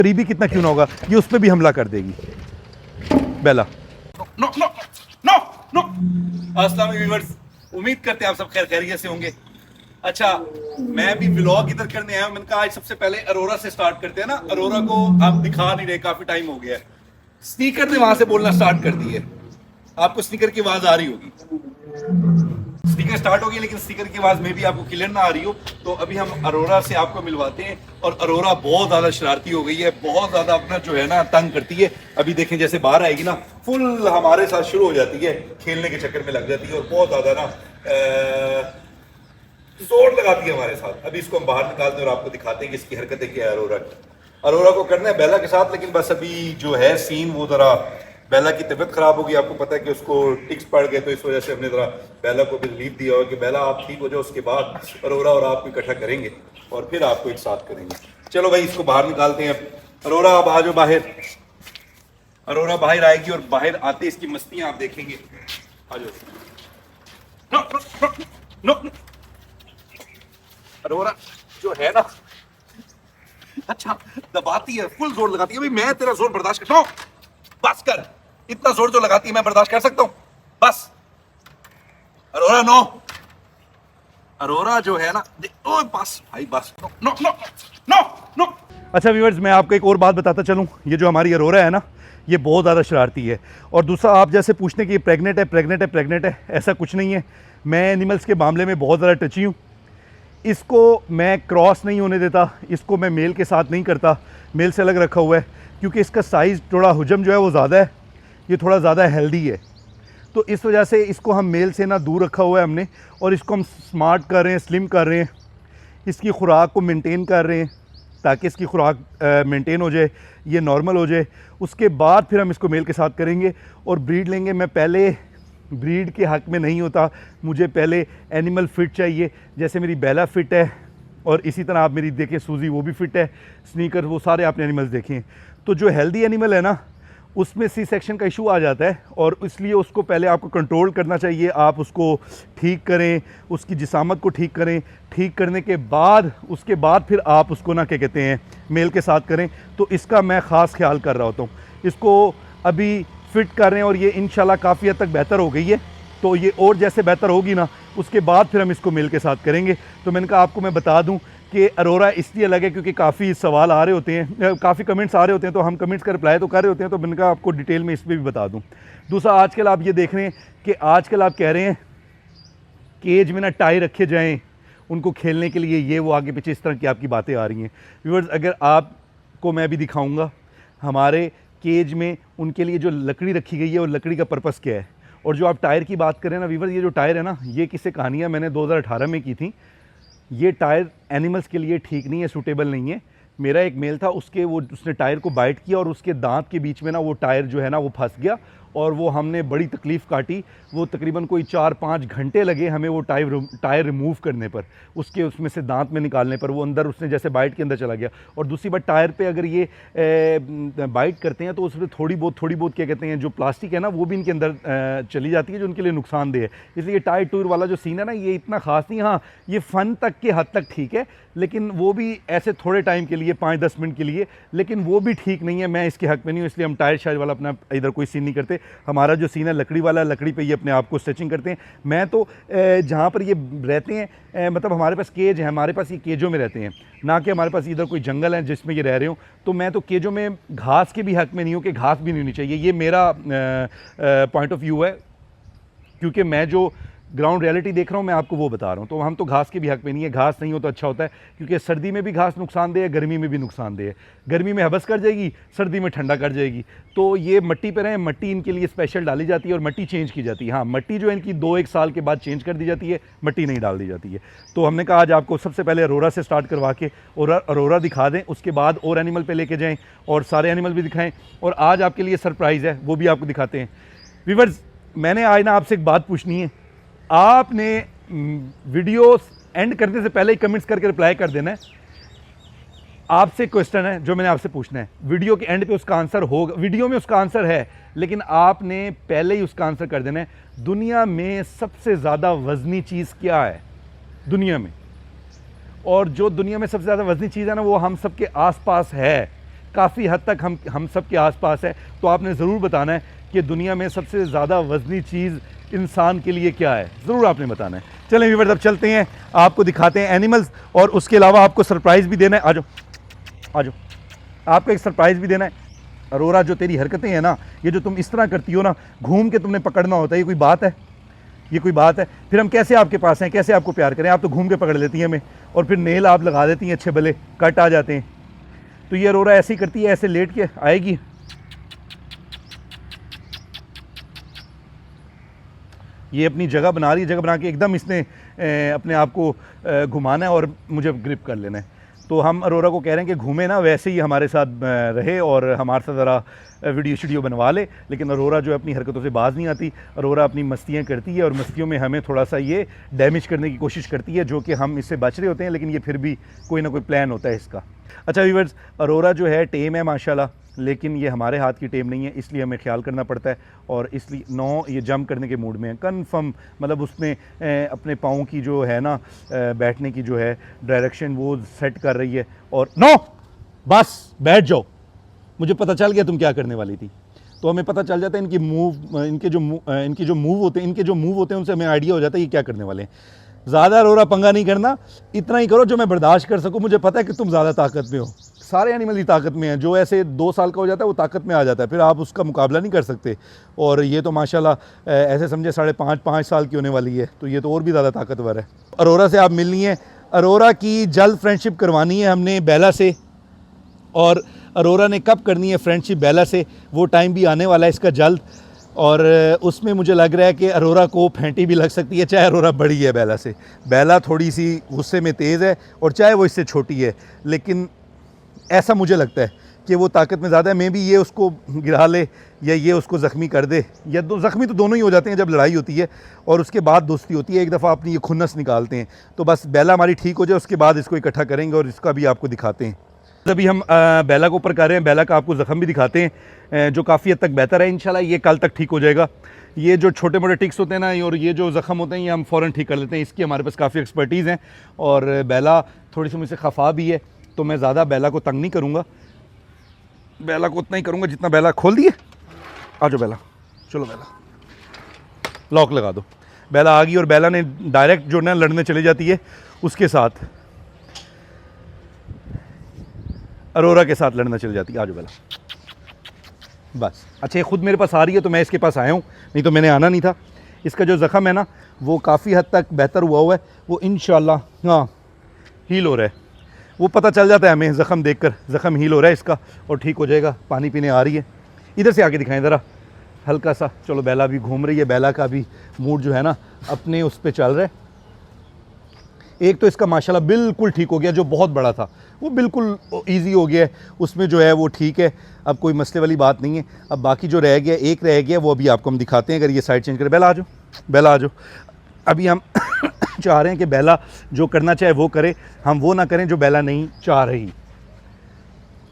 करीबी कितना क्यों ना होगा, ये उस पर भी हमला कर देगी Bella. No no no no. अस्सलाम व्यूअर्स, उम्मीद करते हैं आप सब खैर खैरियत से होंगे। अच्छा, मैं भी व्लॉग इधर करने आया हूं। मैंने कहा आज सबसे पहले अरोरा से स्टार्ट करते हैं ना। अरोरा को आप दिखा नहीं रहे, काफी टाइम हो गया है। स्नीकर ने वहां से बोलना स्टार्ट कर दी है, आपको स्नीकर की आवाज आ रही होगी। स्पीकर स्टार्ट हो गया, लेकिन स्पीकर की आवाज में भी आपको क्लियर ना आ रही हो। तो अभी हम अरोरा से आपको मिलवाते हैं। और अरोरा बहुत ज्यादा शरारती हो गई है, बहुत ज्यादा अपना जो है ना तंग करती है। अभी देखें जैसे बाहर आएगी ना, फुल हमारे साथ शुरू हो जाती है, खेलने के चक्कर में लग जाती है और बहुत ज्यादा ना जोर लगाती है हमारे साथ। अभी इसको हम बाहर निकालते हैं और आपको दिखाते हैं कि इसकी हरकतें क्या है। अरोरा को करना है बेला के साथ, लेकिन बस अभी जो है सीन वो जरा, बेला की तबीयत खराब होगी। आपको पता है कि उसको टिक्स पड़ गए, तो इस वजह से हमने जरा बेला को भी रिलीफ दिया हो कि बेला आप ठीक हो जाओ, उसके बाद अरोरा और आपको इकट्ठा करेंगे और फिर आपको एक साथ करेंगे। चलो भाई, इसको बाहर निकालते हैं। अरोरा आप आ जाओ बाहर। अरोरा बाहर आएगी और बाहर आते इसकी मस्तियां आप देखेंगे। आ जाओ। No no no no. Arora जो है ना, अच्छा दबाती है, फुल जोर लगाती है। भाई मैं तेरा जोर बर्दाश्त करता हूं, बस कर। इतना जोर जो लगाती है मैं बर्दाश्त कर सकता हूं, बस। अरोरा नो। अरोरा जो है ना, ओ बस भाई बस। No no no no no. अच्छा व्यूअर्स, मैं आपको एक और बात बताता चलूँ। ये जो हमारी अरोरा है ना, ये बहुत ज़्यादा शरारती है। और दूसरा, आप जैसे पूछने कि ये प्रेग्नेंट है प्रेग्नेंट है प्रेग्नेंट है, ऐसा कुछ नहीं है। मैं एनिमल्स के मामले में बहुत ज़्यादा टची हूँ। इसको मैं क्रॉस नहीं होने देता, इसको मैं मेल के साथ नहीं करता, मेल से अलग रखा हुआ है, क्योंकि इसका साइज़ थोड़ा हुजम जो है वो ज़्यादा है, ये थोड़ा ज़्यादा हेल्दी है। तो इस वजह से इसको हम मेल से ना दूर रखा हुआ है हमने। और इसको हम स्मार्ट कर रहे हैं, स्लिम कर रहे हैं, इसकी खुराक को मेंटेन कर रहे हैं ताकि इसकी खुराक मेंटेन हो जाए, ये नॉर्मल हो जाए। उसके बाद फिर हम इसको मेल के साथ करेंगे और ब्रीड लेंगे। मैं पहले ब्रीड के हक़ में नहीं होता, मुझे पहले एनिमल फ़िट चाहिए। जैसे मेरी बेला फ़िट है और इसी तरह आप मेरी देखें सूजी, वो भी फ़िट है, स्नीकर, वो सारे आपने एनिमल्स देखे हैं। तो जो हेल्दी एनिमल है ना, उसमें सी सेक्शन का इशू आ जाता है और इसलिए उसको पहले आपको कंट्रोल करना चाहिए। आप उसको ठीक करें, उसकी जिसामत को ठीक करें, ठीक करने के बाद उसके बाद फिर आप उसको ना क्या कहते हैं मेल के साथ करें। तो इसका मैं ख़ास ख्याल कर रहा होता हूँ। इसको अभी फ़िट कर रहे हैं और ये इंशाल्लाह काफ़ी हद तक बेहतर हो गई है। तो ये और जैसे बेहतर होगी ना, उसके बाद फिर हम इसको मेल के साथ करेंगे। तो मैंने कहा आपको मैं बता दूं कि अरोरा इसलिए अलग है क्योंकि काफ़ी सवाल आ रहे होते हैं, काफ़ी कमेंट्स आ रहे होते हैं, तो हम कमेंट्स का रिप्लाई तो कर रहे होते हैं। तो मैंने कहा आपको डिटेल में इस पर भी बता दूं। दूसरा, आजकल आप ये देख रहे हैं कि आजकल आप कह रहे हैं केज में ना टाई रखे जाएँ उनको खेलने के लिए, ये वो आगे पीछे इस तरह की आपकी बातें आ रही हैं। व्यूअर्स, अगर आपको मैं भी दिखाऊँगा हमारे केज में उनके लिए जो लकड़ी रखी गई है और लकड़ी का पर्पस क्या है। और जो आप टायर की बात करें ना वीवर, ये जो टायर है ना, ये किससे कहानियाँ मैंने 2018 में की थी। ये टायर एनिमल्स के लिए ठीक नहीं है, सूटेबल नहीं है। मेरा एक मेल था, उसने टायर को बाइट किया और उसके दांत के बीच में ना वो टायर जो है ना वो फंस गया और वो हमने बड़ी तकलीफ़ काटी। वो तकरीबन कोई 4-5 घंटे लगे हमें वो टायर रिमूव करने पर, उसमें से दांत में निकालने पर। वो अंदर उसने जैसे बाइट के अंदर चला गया। और दूसरी बात, टायर पे अगर ये बाइट करते हैं तो उसमें थोड़ी बहुत क्या कहते हैं जो प्लास्टिक है ना, वो भी इनके अंदर चली जाती है, जो उनके लिए नुकसानदेह है। इसलिए टायर टूर वाला जो सीन है ना, ये इतना ख़ास नहीं। हाँ, ये फ़न तक के हद तक ठीक है, लेकिन वो भी ऐसे थोड़े टाइम के लिए, 5-10 मिनट के लिए, लेकिन वो भी ठीक नहीं है। मैं इसके हक़ में नहीं हूँ, इसलिए हम टायर शायर वाला अपना इधर कोई सीन नहीं करते। हमारा जो सीन है लकड़ी वाला, लकड़ी पे ये अपने आप को स्टिचिंग करते हैं। मैं तो जहाँ पर ये रहते हैं, मतलब हमारे पास केज है, हमारे पास ये केजों में रहते हैं, ना कि हमारे पास इधर कोई जंगल है जिसमें ये रह रहे हो। तो मैं तो केजों में घास के भी हक़ में नहीं हूँ कि घास भी नहीं होनी चाहिए। ये मेरा पॉइंट ऑफ व्यू है, क्योंकि मैं जो ग्राउंड रियलिटी देख रहा हूँ मैं आपको वो बता रहा हूँ। तो हम तो घास के भी हक़ में नहीं है। घास नहीं हो तो अच्छा होता है, क्योंकि सर्दी में भी घास नुकसानदेह है, गर्मी में भी नुकसानदेह है। गर्मी में हबस कर जाएगी, सर्दी में ठंडा कर जाएगी। तो ये मट्टी पर हैं, मट्टी इनके लिए स्पेशल डाली जाती है और मट्टी चेंज की जाती है। हाँ, मट्टी जो है इनकी 2-1 साल के बाद चेंज कर दी जाती है, मट्टी नहीं डाल दी जाती है। तो हमने कहा आज आपको सबसे पहले अरोरा से स्टार्ट करवा के और अरोरा दिखा दें, उसके बाद और एनिमल पे लेके जाएँ और सारे एनिमल भी दिखाएँ। और आज आपके लिए सरप्राइज़ है, वो भी आपको दिखाते हैं। व्यूअर्स, मैंने आज ना आपसे एक बात पूछनी है। आपने वीडियो एंड करने से पहले ही कमेंट्स करके रिप्लाई कर देना है। आपसे क्वेश्चन है जो मैंने आपसे पूछना है, वीडियो के एंड पे उसका आंसर होगा। वीडियो में उसका आंसर है, लेकिन आपने पहले ही उसका आंसर कर देना है। दुनिया में सबसे ज़्यादा वज़नी चीज़ क्या है दुनिया में? और जो दुनिया में सबसे ज़्यादा वज़नी चीज़ है ना, वो हम सबके आसपास है। काफ़ी हद तक हम सब के आसपास है। तो आपने ज़रूर बताना है कि दुनिया में सबसे ज़्यादा वज़नी चीज़ इंसान के लिए क्या है, ज़रूर आपने बताना है। चलें व्यूअर्स, अब चलते हैं, आपको दिखाते हैं एनिमल्स, और उसके अलावा आपको सरप्राइज़ भी देना है। आ जाओ आ जाओ, आपको एक सरप्राइज़ भी देना है। अरोरा, जो तेरी हरकतें हैं ना, ये जो तुम इस तरह करती हो ना, घूम के तुमने पकड़ना होता है, ये कोई बात है? ये कोई बात है? फिर हम कैसे आपके पास हैं, कैसे आपको प्यार करें? आप तो घूम के पकड़ लेती हैं हमें, और फिर नेल आप लगा देती हैं, अच्छे भले कट आ जाते हैं। तो ये अरोरा ऐसे ही करती है, ऐसे लेट के आएगी, ये अपनी जगह बना रही है, जगह बना के एकदम इसने अपने आप को घुमाना है और मुझे ग्रिप कर लेना है। तो हम अरोरा को कह रहे हैं कि घूमे ना, वैसे ही हमारे साथ रहे और हमारे साथ ज़रा वीडियो बनवा ले। लेकिन अरोरा जो है अपनी हरकतों से बाज नहीं आती। अरोरा अपनी मस्तियाँ करती है और मस्तियों में हमें थोड़ा सा ये डैमेज करने की कोशिश करती है, जो कि हम इससे बच रहे होते हैं, लेकिन ये फिर भी कोई ना कोई प्लान होता है इसका। अच्छा व्यूअर्स, अरोरा जो है टेम है माशाल्लाह, लेकिन ये हमारे हाथ की टेम नहीं है, इसलिए हमें ख्याल करना पड़ता है। और इसलिए ये जंप करने के मूड में है कन्फर्म, मतलब उसने अपने पाँव की जो है ना बैठने की जो है डायरेक्शन वो सेट कर रही है। और नो, बस बैठ जाओ, मुझे पता चल गया तुम क्या करने वाली थी। तो हमें पता चल जाता है इनके जो मूव होते हैं उनसे हमें आइडिया हो जाता है ये क्या करने वाले हैं। ज़्यादा अरोरा पंगा नहीं करना, इतना ही करो जो मैं बर्दाश्त कर सकूँ। मुझे पता है कि तुम ज़्यादा ताकत में हो, सारे एनिमल ही ताकत में हैं। जो ऐसे 2 साल का हो जाता है वो ताकत में आ जाता है, फिर आप उसका मुकाबला नहीं कर सकते। और ये तो माशाल्लाह ऐसे समझे 5.5 साल की होने वाली है, तो ये तो और भी ज़्यादा ताकतवर है। अरोरा से आप मिलनी है, अरोरा की जल्द फ्रेंडशिप करवानी है हमने बेला से। और अरोरा ने कब करनी है फ्रेंडशिप बेला से, वो टाइम भी आने वाला है इसका जल्द। और उसमें मुझे लग रहा है कि अरोरा को फेंटी भी लग सकती है, चाहे अरोरा बड़ी है बेला से। बेला थोड़ी सी गुस्से में तेज़ है, और चाहे वो इससे छोटी है, लेकिन ऐसा मुझे लगता है कि वो ताकत में ज़्यादा है। मे भी ये उसको गिरा ले या ये उसको ज़ख्मी कर दे, या ज़ख्मी तो दोनों ही हो जाते हैं जब लड़ाई होती है, और उसके बाद दोस्ती होती है। एक दफ़ा अपनी ये खुन्नस निकालते हैं। तो बस बेला हमारी ठीक हो जाए, उसके बाद इसको इकट्ठा करेंगे और इसका भी आपको दिखाते हैं। अभी हम बेला को ऊपर कर रहे हैं, बेला का आपको ज़ख्म भी दिखाते हैं, जो काफ़ी हद तक बेहतर है। इंशाल्लाह ये कल तक ठीक हो जाएगा। ये जो छोटे मोटे टिक्स होते हैं ना, और ये जो ज़ख्म होते हैं, ये हम फ़ौरन ठीक कर लेते हैं। इसकी हमारे पास काफ़ी एक्सपर्टीज़ हैं, और बेला थोड़ी सी मुझसे खफा भी है, तो मैं ज़्यादा बेला को तंग नहीं करूँगा। बेला को उतना ही करूँगा जितना बेला खोल दिए। आ जाओ बेला, चलो बेला, लॉक लगा दो। बेला आ गई, और बेला ने डायरेक्ट जो ना लड़ने चली जाती है उसके साथ, अरोरा के साथ लड़ना चल जाती है। आ जाओ बेला, बस। अच्छा, ये खुद मेरे पास आ रही है तो मैं इसके पास आया हूँ, नहीं तो मैंने आना नहीं था। इसका जो ज़ख़म है ना, वो काफ़ी हद तक बेहतर हुआ है, वो इंशाल्लाह हाँ हील हो रहा है। वो पता चल जाता है हमें ज़ख़म देखकर, ज़ख़म हील हो रहा है इसका, और ठीक हो जाएगा। पानी पीने आ रही है, इधर से आके दिखाएं ज़रा हल्का सा। चलो, बेला भी घूम रही है, बेला का भी मूड जो है ना अपने उस पर चल रहा है। एक तो इसका माशाल्लाह बिल्कुल ठीक हो गया, जो बहुत बड़ा था वो बिल्कुल इजी हो गया है, उसमें जो है वो ठीक है, अब कोई मसले वाली बात नहीं है। अब बाकी जो रह गया, एक रह गया, वो अभी आपको हम दिखाते हैं। अगर ये साइड चेंज करें, बेला आ जाओ, बेला आ जाओ। अभी हम चाह रहे हैं कि बेला जो करना चाहे वो करे, हम वो ना करें जो बेला नहीं चाह रही।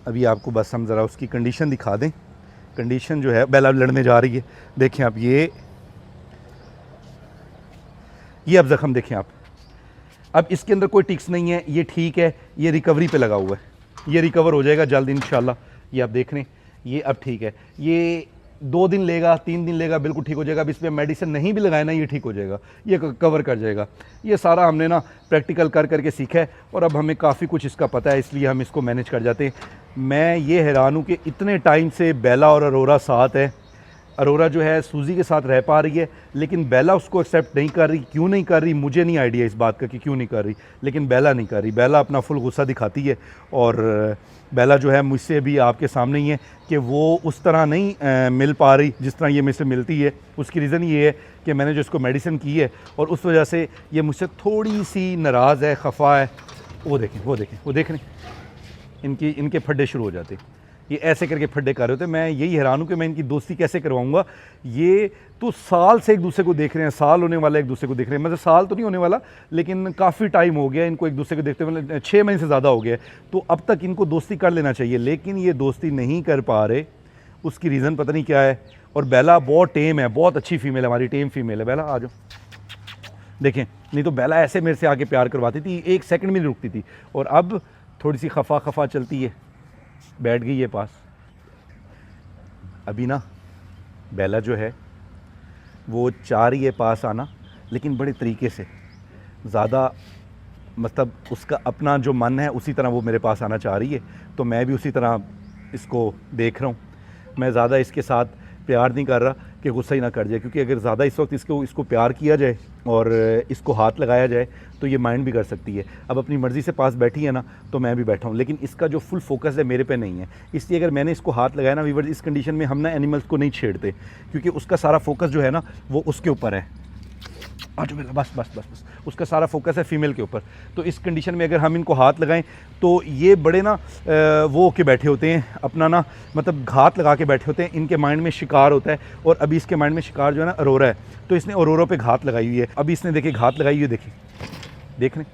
अभी आपको बस हम ज़रा उसकी कंडीशन दिखा दें। कंडीशन जो है, बेला लड़ने जा रही है, देखें आप, ये अब ज़ख़म देखें आप। अब इसके अंदर कोई टिक्स नहीं है, ये ठीक है, ये रिकवरी पे लगा हुआ है, ये रिकवर हो जाएगा जल्द इंशाल्लाह। ये आप देख रहे हैं, ये अब ठीक है। ये 2 दिन लेगा, 3 दिन लेगा, बिल्कुल ठीक हो जाएगा। अब इस पर मेडिसिन नहीं भी लगाए ना, ये ठीक हो जाएगा, ये कवर कर जाएगा। ये सारा हमने ना प्रैक्टिकल कर करके सीखा है, और अब हमें काफ़ी कुछ इसका पता है, इसलिए हम इसको मैनेज कर जाते हैं। मैं ये हैरान हूँ कि इतने टाइम से बेला और अरोरा साथ है। अरोरा जो है सूजी के साथ रह पा रही है, लेकिन बेला उसको एक्सेप्ट नहीं कर रही। क्यों नहीं कर रही, मुझे नहीं आइडिया इस बात का कि क्यों नहीं कर रही, लेकिन बेला नहीं कर रही। बेला अपना फुल गुस्सा दिखाती है, और बेला जो है मुझसे भी आपके सामने ही है कि वो उस तरह नहीं मिल पा रही जिस तरह ये मुझसे मिलती है। उसकी रीज़न ये है कि मैंने जो इसको मेडिसिन की है, और उस वजह से ये मुझसे थोड़ी सी नाराज़ है, खफा है। वो देखें, वो देखें, वो देख रहे हैं, इनके फड्डे शुरू हो जाते, ये ऐसे करके फड्डे कर रहे होते। मैं यही हैरान हूँ कि मैं इनकी दोस्ती कैसे करवाऊँगा। ये तो साल से एक दूसरे को देख रहे हैं, साल होने वाला एक दूसरे को देख रहे हैं, मतलब साल तो नहीं होने वाला, लेकिन काफ़ी टाइम हो गया इनको एक दूसरे को देखते हुए, 6 महीने से ज़्यादा हो गया। तो अब तक इनको दोस्ती कर लेना चाहिए, लेकिन ये दोस्ती नहीं कर पा रहे। उसकी रीज़न पता नहीं क्या है। और बेला बहुत टेम है, बहुत अच्छी फ़ीमेल है, हमारी टेम फ़ीमेल है। बेला आ जाओ, देखें, नहीं तो बेला ऐसे मेरे से आके प्यार करवाती थी, 1 सेकंड में नहीं रुकती थी, और अब थोड़ी सी खफा चलती है। बैठ गई है पास। अभी ना बेला जो है वो चाह रही है पास आना, लेकिन बड़े तरीके से, ज़्यादा मतलब उसका अपना जो मन है उसी तरह वो मेरे पास आना चाह रही है, तो मैं भी उसी तरह इसको देख रहा हूँ। मैं ज़्यादा इसके साथ प्यार नहीं कर रहा कि गुस्सा ही ना कर जाए, क्योंकि अगर ज़्यादा इस वक्त इसको प्यार किया जाए और इसको हाथ लगाया जाए तो ये माइंड भी कर सकती है। अब अपनी मर्ज़ी से पास बैठी है ना, तो मैं भी बैठा हूँ, लेकिन इसका जो फुल फोकस है मेरे पे नहीं है। इसलिए अगर मैंने इसको हाथ लगाया ना वीवर, इस कंडीशन में हम ना एनिमल्स को नहीं छेड़ते, क्योंकि उसका सारा फोकस जो है ना वो उसके ऊपर है। आज बस बस बस बस उसका सारा फोकस है फीमेल के ऊपर। तो इस कंडीशन में अगर हम इनको हाथ लगाएं तो ये बड़े ना वो होके बैठे होते हैं, अपना ना मतलब घात लगा के बैठे होते हैं। इनके माइंड में शिकार होता है, और अभी इसके माइंड में शिकार जो है ना अरोरा है, तो इसने अरोरा पे घात लगाई हुई है। अभी इसने देखिए घात लगाई हुई है, देखिए देखने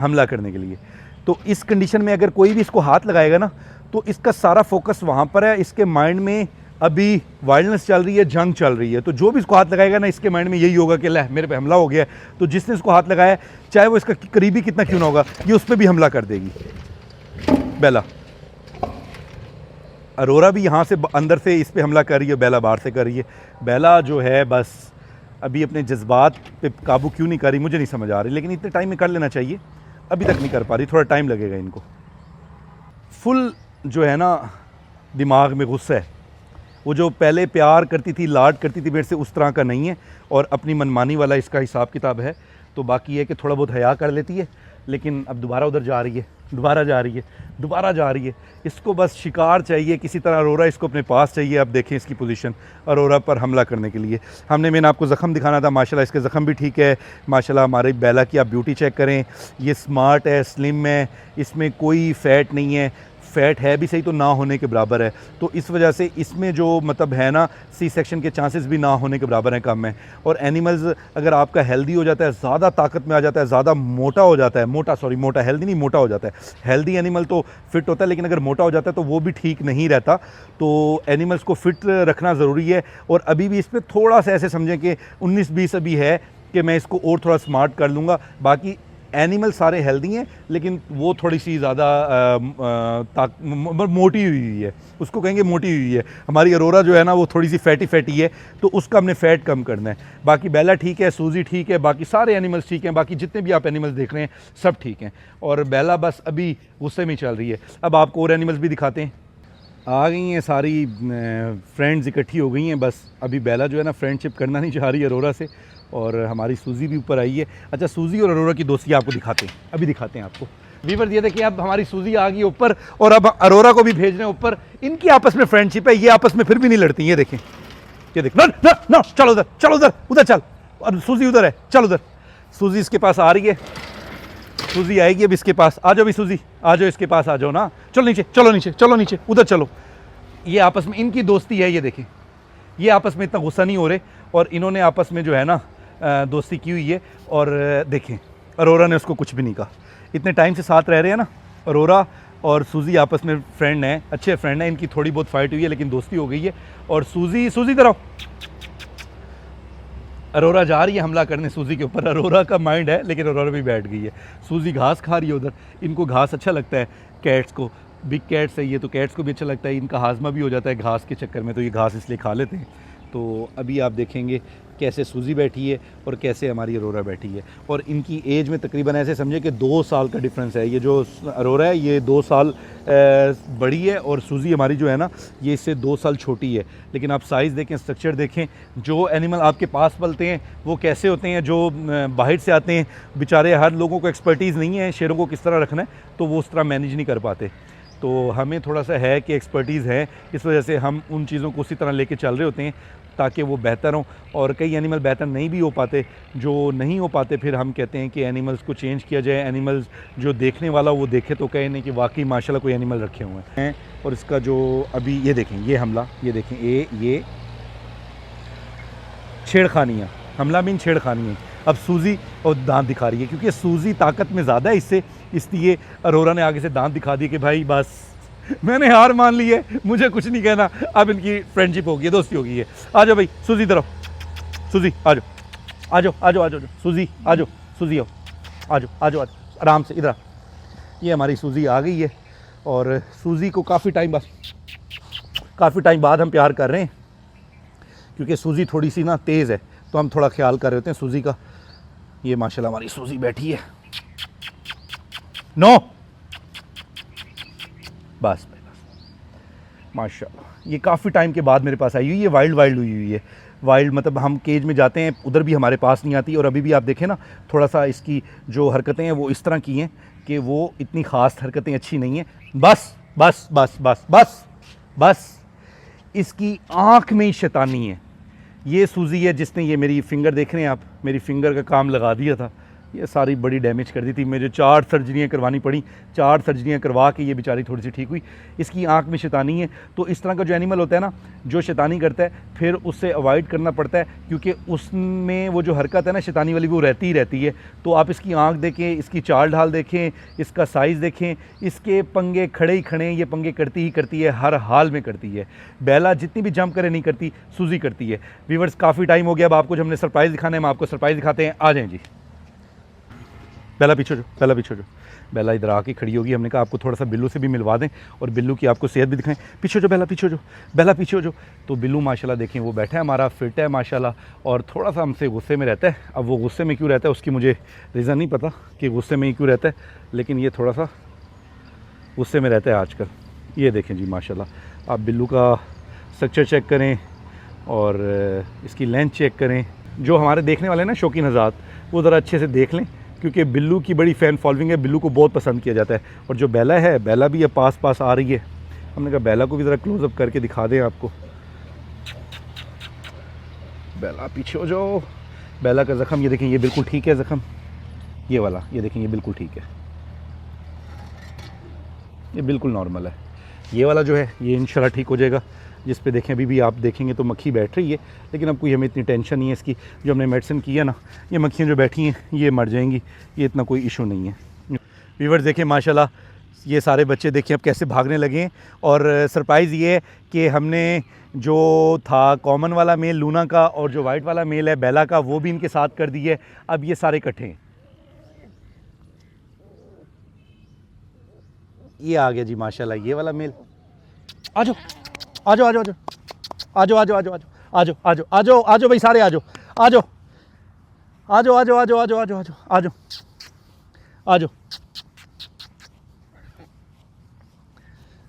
हमला करने के लिए। तो इस कंडीशन में अगर कोई भी इसको हाथ लगाएगा ना, तो इसका सारा फोकस वहाँ पर है। इसके माइंड में अभी वायलेंस चल रही है, जंग चल रही है, तो जो भी इसको हाथ लगाएगा ना, इसके माइंड में यही होगा कि ले मेरे पे हमला हो गया है। तो जिसने इसको हाथ लगाया, चाहे वो इसका करीबी कितना क्यों ना होगा, ये उस पर भी हमला कर देगी। बेला, अरोरा भी यहाँ से अंदर से इस पे हमला कर रही है, बेला बाहर से कर रही है। बेला जो है बस अभी अपने जज्बात पे काबू क्यों नहीं कर रही मुझे नहीं समझ आ रही, लेकिन इतने टाइम में कर लेना चाहिए, अभी तक नहीं कर पा रही, थोड़ा टाइम लगेगा इनको। फुल जो है ना दिमाग में गुस्सा है, वो जो पहले प्यार करती थी, लाड करती थी मेरे से, उस तरह का नहीं है, और अपनी मनमानी वाला इसका हिसाब किताब है। तो बाकी है कि थोड़ा बहुत हया कर लेती है, लेकिन अब दोबारा उधर जा रही है, दोबारा जा रही है, दोबारा जा रही है। इसको बस शिकार चाहिए किसी तरह, अरोरा इसको अपने पास चाहिए। अब देखें इसकी पोजीशन, अरोरा पर हमला करने के लिए। मैंने आपको ज़ख़म दिखाना था, माशाल्लाह इसके ज़ख़म भी ठीक है। माशाल्लाह हमारी बेला की आप ब्यूटी चेक करें, ये स्मार्ट है, स्लिम है, इसमें कोई फ़ैट नहीं है, फ़ैट है भी सही तो ना होने के बराबर है। तो इस वजह से इसमें जो मतलब है ना सी सेक्शन के चांसेस भी ना होने के बराबर हैं, कम है। और एनिमल्स अगर आपका हेल्दी हो जाता है, ज़्यादा ताकत में आ जाता है, ज़्यादा मोटा हो जाता है, मोटा हेल्दी नहीं, मोटा हो जाता है। हेल्दी एनिमल तो फिट होता है, लेकिन अगर मोटा हो जाता है तो वो भी ठीक नहीं रहता। तो एनिमल्स को फिट रखना ज़रूरी है। और अभी भी इस पर थोड़ा सा ऐसे समझें कि 19-20 अभी है कि मैं इसको और थोड़ा स्मार्ट कर लूँगा। बाकी एनिमल सारे हेल्दी हैं, लेकिन वो थोड़ी सी ज़्यादा मोटी हुई है, उसको कहेंगे मोटी हुई है। हमारी अरोरा जो है ना वो थोड़ी सी फैटी है, तो उसका हमने फ़ैट कम करना है। बाकी बेला ठीक है, सूजी ठीक है, बाकी सारे एनिमल्स ठीक हैं, बाकी जितने भी आप एनिमल्स देख रहे हैं सब ठीक हैं। और बेला बस अभी गुस्से में चल रही है। अब आपको और एनिमल्स भी दिखाते हैं। आ गई हैं सारी फ्रेंड्स इकट्ठी हो गई हैं। बस अभी बेला जो है ना फ्रेंडशिप करना नहीं चाह रही है अरोरा से, और हमारी सूजी भी ऊपर आई है। अच्छा, सूजी और अरोरा की दोस्ती आपको दिखाते हैं, अभी दिखाते हैं आपको। वीवर ये देखिए, अब हमारी सूजी आ गई ऊपर, और अब अरोरा को भी भेज रहे हैं ऊपर। इनकी आपस में फ्रेंडशिप है, ये आपस में फिर भी नहीं लड़ती। ये देखें, ये देख, ना ना ना, चलो उधर, चलो उधर, उधर चल, और सूजी उधर है, चल उधर। सूजी इसके पास आ रही है, सूजी आएगी अब इसके पास। आ जाओ भी सूजी, आ जाओ इसके पास, आ जाओ ना, चलो नीचे, चलो नीचे, चलो नीचे, उधर चलो। ये आपस में इनकी दोस्ती है। ये देखें, ये आपस में इतना गुस्सा नहीं हो रहे, और इन्होंने आपस में जो है ना दोस्ती की हुई है। और देखें, अरोरा ने उसको कुछ भी नहीं कहा। इतने टाइम से साथ रह रहे हैं ना, अरोरा और सूजी आपस में फ्रेंड हैं, अच्छे फ्रेंड हैं। इनकी थोड़ी बहुत फाइट हुई है, लेकिन दोस्ती हो गई है। और सूजी इधर आओ। अरोरा जा रही है हमला करने सूजी के ऊपर। अरोरा का माइंड है, लेकिन अरोरा भी बैठ गई है। सूजी घास खा रही है उधर। इनको घास अच्छा लगता है, कैट्स को, बिग कैट्स है ये, तो कैट्स को भी अच्छा लगता है। इनका हाजमा भी हो जाता है घास के चक्कर में, तो ये घास इसलिए खा लेते हैं। तो अभी आप देखेंगे कैसे सूजी बैठी है और कैसे हमारी अरोरा बैठी है। और इनकी एज में तकरीबन ऐसे समझे कि 2 साल का डिफरेंस है। ये जो अरोरा है ये 2 साल बड़ी है, और सूजी हमारी जो है ना ये इससे 2 साल छोटी है। लेकिन आप साइज़ देखें, स्ट्रक्चर देखें, जो एनिमल आपके पास पलते हैं वो कैसे होते हैं, जो बाहर से आते हैं, बेचारे हर लोगों को एक्सपर्टीज़ नहीं है शेरों को किस तरह रखना है, तो वो उस तरह मैनेज नहीं कर पाते। तो हमें थोड़ा सा है कि एक्सपर्टीज़ है, इस वजह से हम उन चीज़ों को उसी तरह लेके चल रहे होते हैं ताकि वो बेहतर हों। और कई एनिमल बेहतर नहीं भी हो पाते, जो नहीं हो पाते फिर हम कहते हैं कि एनिमल्स को चेंज किया जाए। एनिमल्स जो देखने वाला वो देखे तो कहे नहीं कि वाकई माशाल्लाह कोई एनिमल रखे हुए हैं। और इसका जो अभी ये देखें, ये हमला, ये देखें, ये छेड़खानियाँ, हमला मीन छेड़खानी है। अब सूजी और दांत दिखा रही है, क्योंकि सूजी ताकत में ज़्यादा है इससे, इसलिए अरोरा ने आगे से दांत दिखा दिए कि भाई बस मैंने हार मान ली है, मुझे कुछ नहीं कहना। अब इनकी फ्रेंडशिप हो गई है, दोस्ती हो गई है। आ जाओ भाई सूजी, इधर आओ, सूजी आ जाओ, आ जाओ, आ जाओ, आ जाओ, सूजी आ जाओ, सूजी आओ, आ जाओ, आ जाओ, आराम से इधर। ये हमारी सूजी आ गई है, और सूजी को काफ़ी टाइम बाद हम प्यार कर रहे हैं, क्योंकि सूजी थोड़ी सी ना तेज़ है, तो हम थोड़ा ख्याल कर रहे होते हैं सूजी का। ये माशाल्लाह हमारी सूजी बैठी है। नो बस माशाल्लाह, ये काफ़ी टाइम के बाद मेरे पास आई हुई है। वाइल्ड हुई हुई है। वाइल्ड मतलब हम केज में जाते हैं उधर भी हमारे पास नहीं आती। और अभी भी आप देखें ना, थोड़ा सा इसकी जो हरकतें हैं वो इस तरह की हैं कि वो इतनी ख़ास हरकतें अच्छी नहीं हैं। बस बस बस बस बस बस इसकी आँख में ही शैतानी है। ये सूजी है जिसने ये मेरी फ़िंगर देख रहे हैं आप, मेरी फ़िंगर का काम लगा दिया था। ये सारी बड़ी डैमेज कर दी थी, मुझे 4 सर्जरियाँ करवानी पड़ी। 4 सर्जरियाँ करवा के ये बेचारी थोड़ी सी ठीक हुई। इसकी आंख में शैतानी है। तो इस तरह का जो एनिमल होता है ना, जो शैतानी करता है, फिर उससे अवॉइड करना पड़ता है, क्योंकि उसमें वो जो हरकत है ना शैतानी वाली, वो रहती ही रहती है। तो आप इसकी आंख देखें, इसकी चाल ढाल देखें, इसका साइज़ देखें, इसके पंगे खड़े ही खड़े हैं। ये पंगे करती ही करती है, हर हाल में करती है। बेला जितनी भी जंप करे नहीं करती, सूजी करती है। व्यूअर्स काफ़ी टाइम हो गया, अब आपको जो हमने सरप्राइज़ दिखाना है, हम आपको सरप्राइज़ दिखाते हैं। आ जाएँ जी। बेला पीछे जो, बेला पीछे जो। बेला इधर आके खड़ी होगी। हमने कहा आपको थोड़ा सा बिल्लू से भी मिलवा दें और बिल्लू की आपको सेहत भी दिखाएं। पीछे जो बेला, पीछे जो, बेला पीछे जो। तो बिल्लू माशाल्लाह देखें वो बैठा है हमारा, फिट है माशाल्लाह, और थोड़ा सा हमसे गुस्से में रहता है। अब वो गुस्से में क्यों रहता है उसकी मुझे रीज़न नहीं पता कि गुस्से में ही क्यों रहता है, लेकिन ये थोड़ा सा गुस्से में रहता है आजकल। ये देखें जी माशाल्लाह, आप बिल्लू का स्ट्रक्चर चेक करें और इसकी लेंथ चेक करें। जो हमारे देखने वाले ना शौकीन हज़रात, वो ज़रा अच्छे से देख लें, क्योंकि बिल्लू की बड़ी फ़ैन फॉलोइंग है। बिल्लू को बहुत पसंद किया जाता है। और जो बेला है, बेला भी अब पास आ रही है। हमने कहा बेला को भी ज़रा क्लोज़अप करके दिखा दें आपको। बेला पीछे हो जाओ। बेला का ज़ख़म ये देखें, ये बिल्कुल ठीक है ज़ख़म, ये वाला ये देखें, ये बिल्कुल ठीक है, ये बिल्कुल नॉर्मल है। ये वाला जो है ये इंशाल्लाह ठीक हो जाएगा। जिस पे देखें अभी भी आप देखेंगे तो मक्खी बैठ रही है, लेकिन अब कोई हमें इतनी टेंशन नहीं है इसकी। जो हमने मेडिसिन की है ना, ये मक्खियाँ जो बैठी हैं ये मर जाएंगी, ये इतना कोई इशू नहीं है। व्यूअर्स देखें माशाल्लाह, ये सारे बच्चे देखें अब कैसे भागने लगे हैं। और सरप्राइज़ ये है कि हमने जो था कॉमन वाला मेल लूना का और जो वाइट वाला मेल है बेला का, वो भी इनके साथ कर दी है। अब ये सारे इकट्ठे हैं। ये आ गया जी माशाल्लाह ये वाला मेल। आ जाओ आ जाओ आ जाओ आ जाओ आ जाओ आ जाओ आ जाओ आ जाओ आ जाओ आ जाओ भाई सारे आ जाओ आ जाओ आ जाओ आ जाओ आ जाओ आ जाओ आ जाओ आ जाओ आ जाओ आ जाओ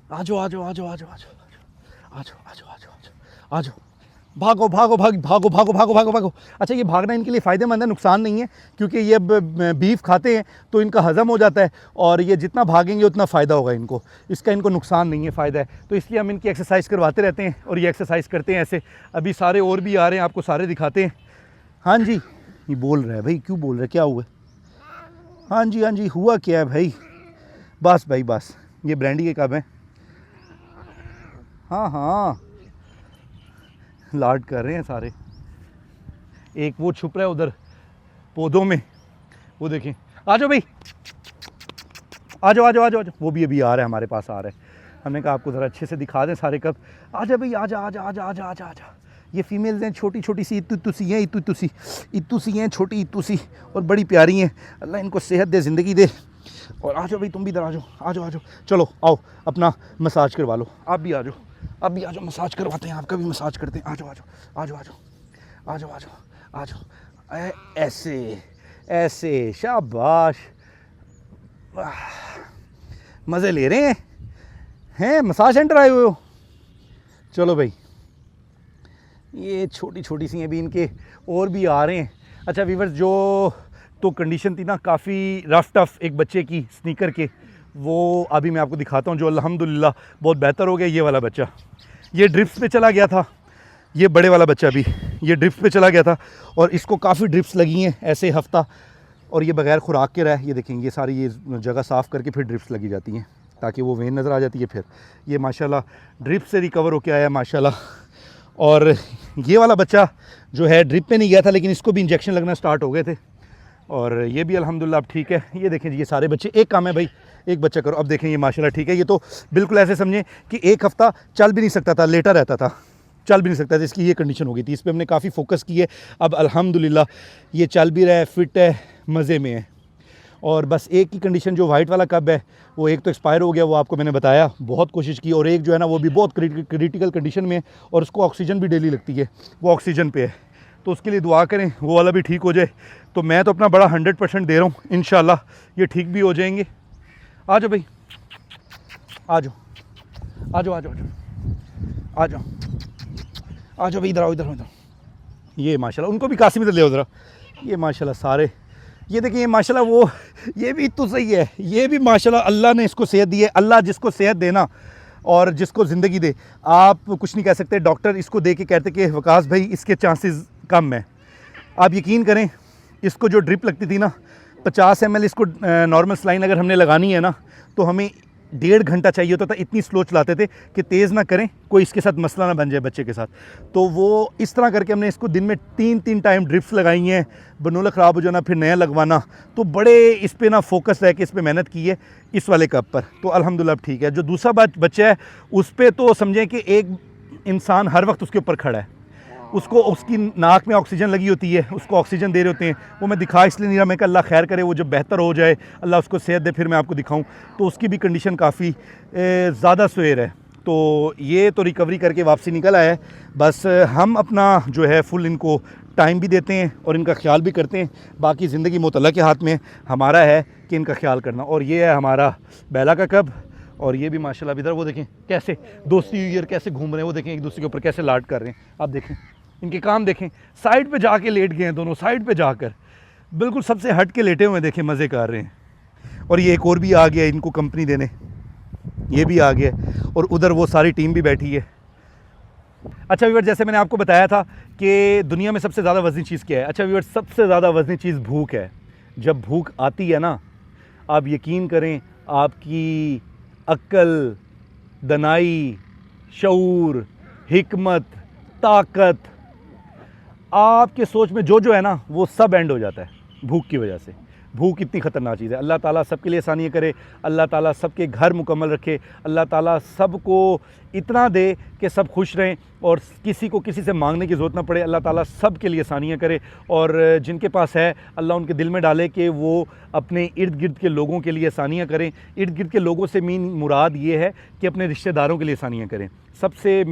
आ जाओ आ जाओ आ जाओ आ जाओ आ जाओ आ जाओ आ जाओ आ जाओ भागो भागो भाग भागो भागो भागो भागो भागो। अच्छा ये भागना इनके लिए फ़ायदेमंद है, नुकसान नहीं है, क्योंकि ये बीफ खाते हैं तो इनका हज़म हो जाता है और ये जितना भागेंगे उतना फ़ायदा होगा इनको। इसका इनको नुकसान नहीं है, फ़ायदा है। तो इसलिए हम इनकी एक्सरसाइज करवाते रहते हैं और ये एक्सरसाइज करते हैं ऐसे। अभी सारे और भी आ रहे हैं, आपको सारे दिखाते हैं। हाँ जी, ये बोल रहा है भाई, क्यों बोल रहा है, क्या हुआ? हाँ जी हुआ क्या है भाई? बस भाई बस, ये ब्रांडी के कब हैं? हाँ हाँ लाड कर रहे हैं सारे। एक वो छुप रहा है उधर पौधों में, वो देखें। आ जाओ भाई, आ जाओ आ जाओ आ जाओ। वो भी अभी आ रहा है, हमारे पास आ रहा है। हमने कहा आपको ज़रा अच्छे से दिखा दें सारे कब। आ जा भाई, आ जा आ जा आ जा आ जा आ जा आ जा। ये फीमेल्स हैं, छोटी छोटी सी इतू सी हैं, इतू सी हैं, छोटी इतू सी, और बड़ी प्यारी हैं। अल्लाह इनको सेहत दे, ज़िंदगी दे। और आ जाओ भाई, तुम भी इधर आ जाओ आ जाओ आ जाओ। चलो आओ अपना मसाज करवा लो। आप भी आ जाओ, अब भी आ जाओ, मसाज करवाते हैं, आपका भी मसाज करते हैं। आ जाओ आ जाओ आ जाओ आ जाओ आ जाओ आ जाओ आ जाओ। ऐसे ऐसे, शाबाश, मज़े ले रहे हैं मसाज सेंटर आए हुए हो। चलो भाई, ये छोटी छोटी सी अभी इनके और भी आ रहे हैं। अच्छा व्यूअर्स, जो तो कंडीशन थी ना काफ़ी रफ टफ एक बच्चे की स्नीकर के, वो अभी मैं आपको दिखाता हूँ, जो अल्हम्दुलिल्लाह बहुत बेहतर हो गया। ये वाला बच्चा ये ड्रिप्स पे चला गया था, ये बड़े वाला बच्चा भी ये ड्रिप्स पे चला गया था और इसको काफ़ी ड्रिप्स लगी हैं ऐसे हफ्ता, और ये बगैर खुराक के रहा है। ये देखें, ये सारी ये जगह साफ़ करके फिर ड्रिप्स लगी जाती हैं ताकि वो वेन नज़र आ जाती है। फिर ये माशाल्लाह ड्रिप से रिकवर होके आया माशाल्लाह। और ये वाला बच्चा जो है ड्रिप पे नहीं गया था, लेकिन इसको भी इंजेक्शन लगना स्टार्ट हो गए थे और ये भी अल्हम्दुलिल्लाह अब ठीक है। ये देखें जी, ये सारे बच्चे, एक काम है भाई, एक बच्चा करो। अब देखें ये माशाल्लाह ठीक है। ये तो बिल्कुल ऐसे समझें कि एक हफ़्ता चल भी नहीं सकता था, लेटा रहता था, चल भी नहीं सकता था, इसकी ये कंडीशन हो गई थी। इस पर हमने काफ़ी फोकस की है। अब अल्हम्दुलिल्लाह ये चल भी रहा है, फिट है, मज़े में है। और बस एक ही कंडीशन, जो वाइट वाला कब है वो एक तो एक्सपायर हो गया, वो आपको मैंने बताया, बहुत कोशिश की, और एक जो है ना वो भी बहुत क्रिटिकल कंडीशन में है और उसको ऑक्सीजन भी डेली लगती है, वो ऑक्सीजन पे है, तो उसके लिए दुआ करें वो वाला भी ठीक हो जाए। तो मैं तो अपना बड़ा 100% दे रहा हूँ, इंशाल्लाह ये ठीक भी हो जाएंगे। आ जाओ भाई, आ जाओ आ जाओ आ जाओ आ जाओ आ जाओ भाई, इधर आओ, इधर इधर। ये माशाल्लाह, उनको भी कासिम इधर ले आओ ज़रा। ये माशाल्लाह सारे, ये देखिए, ये माशाल्लाह वो, ये भी तो सही है, ये भी माशाल्लाह अल्लाह ने इसको सेहत दी है। अल्लाह जिसको सेहत देना और जिसको ज़िंदगी दे, आप कुछ नहीं कह सकते। डॉक्टर इसको दे के कहते कि वकास भाई इसके चांसेस कम है। आप यकीन करें, इसको जो ड्रिप लगती थी ना 50 ml, इसको नॉर्मल सलाइन अगर हमने लगानी है ना तो हमें 1.5 घंटा चाहिए होता था, इतनी स्लो चलाते थे कि तेज़ ना करें, कोई इसके साथ मसला ना बन जाए बच्चे के साथ। तो वो इस तरह करके हमने इसको दिन में 3 टाइम ड्रिप्स लगाई हैं, बनोला ख़राब हो जाना फिर नया लगवाना, तो बड़े इस पे ना फोकस रह के इस पे मेहनत की है इस वाले कप पर, तो अल्हम्दुलिल्लाह ठीक है। जो दूसरा बच्चा है उस पर तो समझें कि एक इंसान हर वक्त उसके ऊपर खड़ा है, उसको उसकी नाक में ऑक्सीजन लगी होती है, उसको ऑक्सीजन दे रहे होते हैं। वो मैं दिखा इसलिए नहीं रहा, मैं कि अल्लाह खैर करे, वो जब बेहतर हो जाए, अल्लाह उसको सेहत दे, फिर मैं आपको दिखाऊं। तो उसकी भी कंडीशन काफ़ी ज़्यादा सवेर है, तो ये तो रिकवरी करके वापसी निकल आया है। बस हम अपना जो है फुल इनको टाइम भी देते हैं और इनका ख्याल भी करते हैं। बाकी ज़िंदगी मौत अल्लाह के हाथ में, हमारा है कि इनका ख्याल करना। और ये है हमारा बेला का कब, और ये भी माशाल्लाह इधर वो देखें कैसे दोस्ती हुई और कैसे घूम रहे हैं, वो देखें एक दूसरे के ऊपर कैसे लाड कर रहे हैं। आप देखें इनके काम देखें, साइड पे जाके लेट गए हैं दोनों, साइड पे जाकर बिल्कुल सबसे हट के लेटे हुए, देखें मज़े कर रहे हैं। और ये एक और भी आ गया इनको कंपनी देने, ये भी आ गया, और उधर वो सारी टीम भी बैठी है। अच्छा व्यूअर, जैसे मैंने आपको बताया था कि दुनिया में सबसे ज़्यादा वज़नी चीज़ क्या है। अच्छा व्यूअर, सबसे ज़्यादा वज़नी चीज़ भूख है। जब भूख आती है ना, आप यकीन करें आपकी अक्ल, दनाई, शऊर, हिकमत, ताकत, आपके सोच में जो है ना वो सब एंड हो जाता है भूख की वजह से। भूख इतनी ख़तरनाक चीज़ है। अल्लाह ताला सबके लिए आसानी करे, अल्लाह ताला सबके घर मुकम्मल रखे, अल्लाह ताला सबको इतना दे कि सब खुश रहें और किसी को किसी से मांगने की ज़रूरत ना पड़े। अल्लाह ताला सब के लिए आसानियाँ करे, और जिनके पास है अल्लाह उनके दिल में डाले कि वो अपने इर्द गिर्द के लोगों के लिए आसानियाँ करें। इर्द गिर्द के लोगों से मीन मुराद ये है कि अपने रिश्तेदारों के लिए आसानियाँ करें। सबसे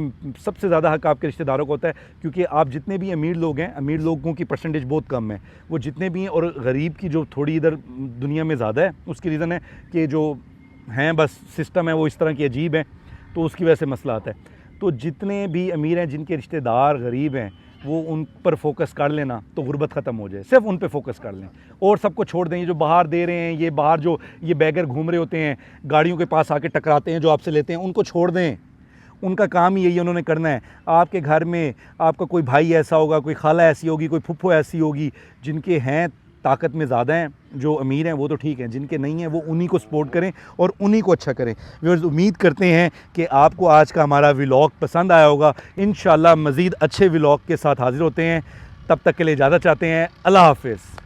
ज़्यादा हक़ आपके रिश्तेदारों को होता है, क्योंकि आप जितने भी अमीर लोग हैं, अमीर लोगों की परसेंटेज बहुत कम है, वो जितने भी हैं, और गरीब की जो थोड़ी इधर दुनिया में ज़्यादा है। उसकी रीज़न है कि जो हैं बस सिस्टम है वो इस तरह की अजीब है, तो उसकी वजह से मसला आता है। तो जितने भी अमीर हैं, जिनके रिश्तेदार गरीब हैं, वो उन पर फोकस कर लेना तो गुर्बत ख़त्म हो जाए, सिर्फ उन पे फोकस कर लें और सबको छोड़ दें। ये जो बाहर दे रहे हैं, ये बाहर जो ये बैगर घूम रहे होते हैं, गाड़ियों के पास आके टकराते हैं, जो आपसे लेते हैं, उनको छोड़ दें। उनका काम ही यही उन्होंने करना है। आपके घर में आपका कोई भाई ऐसा होगा, कोई खाला ऐसी होगी, कोई फुफ्फो ऐसी होगी, जिनके हैं ताकत में ज़्यादा हैं, जो अमीर हैं वो तो ठीक हैं, जिनके नहीं हैं वो उन्हीं को सपोर्ट करें और उन्हीं को अच्छा करें। व्यूअर्स, उम्मीद करते हैं कि आपको आज का हमारा व्लॉग पसंद आया होगा। इंशाल्लाह मज़ीद अच्छे व्लॉग के साथ हाज़िर होते हैं, तब तक के लिए इजाज़त चाहते हैं। अल्लाह हाफ़िज़।